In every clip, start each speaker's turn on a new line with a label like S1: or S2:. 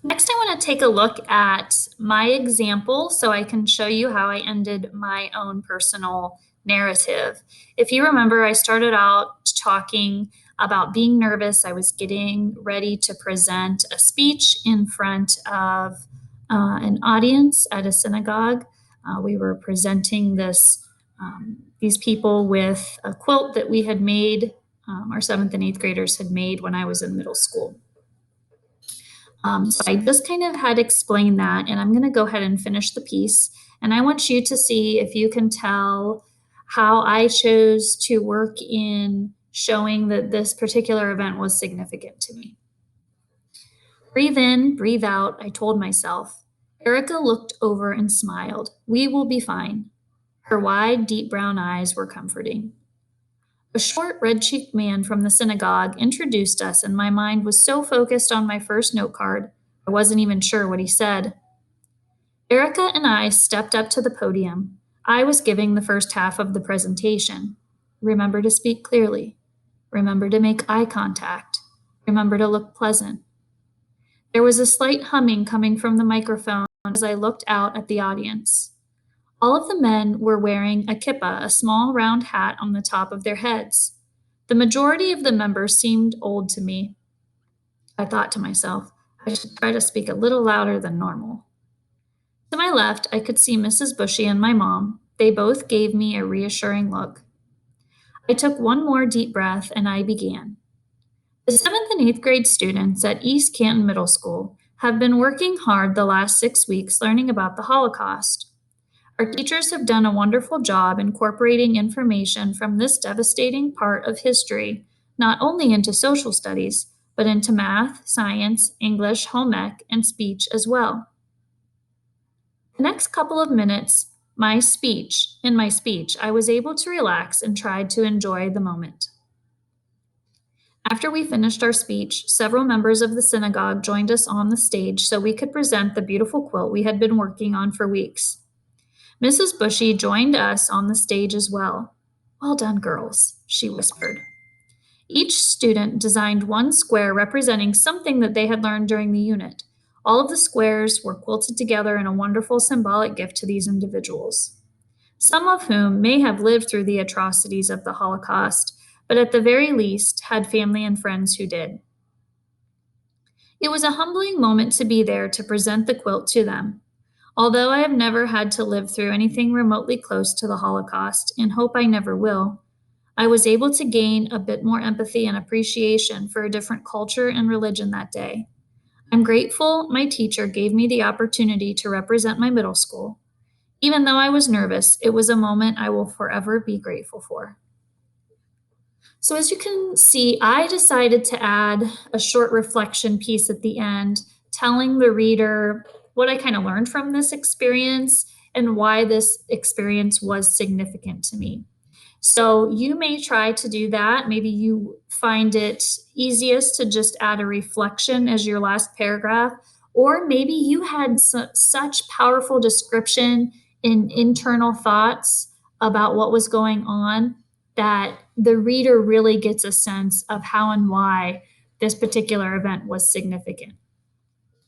S1: Next, I want to take a look at my example so I can show you how I ended my own personal narrative. If you remember, I started out talking about being nervous. I was getting ready to present a speech in front of an audience at a synagogue. We were presenting these people with a quilt that we had made, our seventh and eighth graders had made when I was in middle school. So I just kind of had explained that, and I'm going to go ahead and finish the piece. And I want you to see if you can tell how I chose to work in showing that this particular event was significant to me. Breathe in, breathe out, I told myself. Erica looked over and smiled. We will be fine. Her wide, deep brown eyes were comforting. A short, red cheeked man from the synagogue introduced us, and my mind was so focused on my first note card, I wasn't even sure what he said. Erica and I stepped up to the podium. I was giving the first half of the presentation. Remember to speak clearly. Remember to make eye contact. Remember to look pleasant. There was a slight humming coming from the microphone as I looked out at the audience. All of the men were wearing a kippah, a small round hat on the top of their heads. The majority of the members seemed old to me. I thought to myself, I should try to speak a little louder than normal. To my left, I could see Mrs. Bushy and my mom. They both gave me a reassuring look. I took one more deep breath and I began. The seventh and eighth grade students at East Canton Middle School have been working hard the last 6 weeks learning about the Holocaust. Our teachers have done a wonderful job incorporating information from this devastating part of history, not only into social studies, but into math, science, English, home ec, and speech as well. The next couple of minutes, in my speech, I was able to relax and tried to enjoy the moment. After we finished our speech, several members of the synagogue joined us on the stage so we could present the beautiful quilt we had been working on for weeks. Mrs. Bushy joined us on the stage as well. Well done, girls, she whispered. Each student designed one square representing something that they had learned during the unit. All of the squares were quilted together in a wonderful symbolic gift to these individuals, some of whom may have lived through the atrocities of the Holocaust, but at the very least had family and friends who did. It was a humbling moment to be there to present the quilt to them. Although I have never had to live through anything remotely close to the Holocaust, and hope I never will, I was able to gain a bit more empathy and appreciation for a different culture and religion that day. I'm grateful my teacher gave me the opportunity to represent my middle school. Even though I was nervous, it was a moment I will forever be grateful for. So as you can see, I decided to add a short reflection piece at the end, telling the reader what I kind of learned from this experience and why this experience was significant to me. So you may try to do that. Maybe you find it easiest to just add a reflection as your last paragraph, or maybe you had such powerful description and internal thoughts about what was going on that the reader really gets a sense of how and why this particular event was significant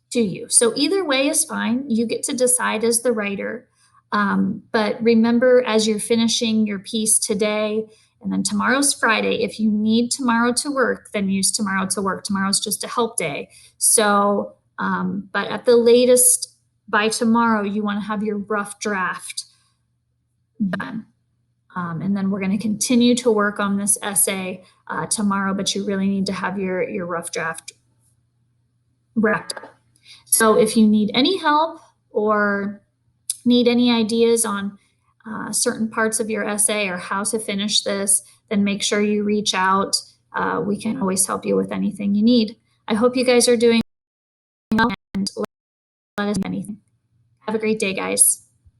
S1: to you. So either way is fine. You get to decide as the writer. But remember, as you're finishing your piece today, and then tomorrow's Friday, if you need tomorrow to work, then use tomorrow to work. Tomorrow's just a help day. So, but at the latest by tomorrow, you want to have your rough draft done. And then we're going to continue to work on this essay tomorrow, but you really need to have your rough draft wrapped up. So if you need any help or need any ideas on certain parts of your essay or how to finish this, then make sure you reach out. We can always help you with anything you need. I hope you guys are doing well, and let us know anything. Have a great day, guys.